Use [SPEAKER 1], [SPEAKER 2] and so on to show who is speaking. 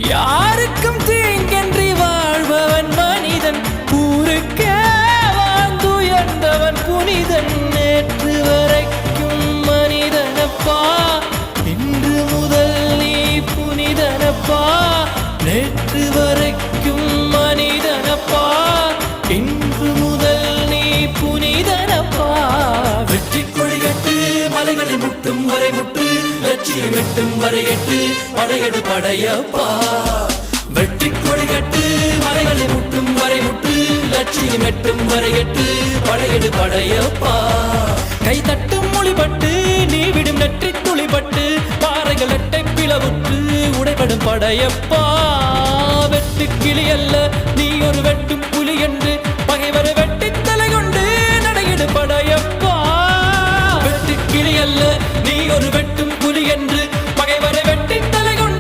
[SPEAKER 1] யாருக்கும் தீங்கன்றி வாழ்பவன் மனிதன், ஊருக்கே வாழ்ந்துயர்ந்தவன் புனிதன். நேற்று வரைக்கும் மனிதனப்பா, இன்று முதல் நீ புனிதனப்பா. நேற்று வரைக்கும் மனிதனப்பா, இன்று முதல் நீ புனிதனப்பா. வெற்றி கொடிகட்டு மலைகளை முட்டும் வரை முட்டு, லட்சியம் எட்டும் வரை எட்டு, படையெடு படையப்பா. வெற்றி கொடிகட்டு மலைகளை முட்டும் வரை முட்டு, லட்சியம் எட்டும் வரை எட்டு, படையெடு படையப்பா. கை தட்டும் மொழிபட்டு நீ விடும் நெற்றி துளிபட்டு, பாறைகள் எட்டை பிளவுற்று உடைபடும் படையப்பா. வெட்டு கிளி அல்ல நீ ஒரு வெட்டும் புலி என்று, பகைவரை வெட்டி தலை கொண்டு நடையிடு படையப்பா. வெட்டு கிளி அல்ல நீ ஒரு வெட்டும் புலி என்று,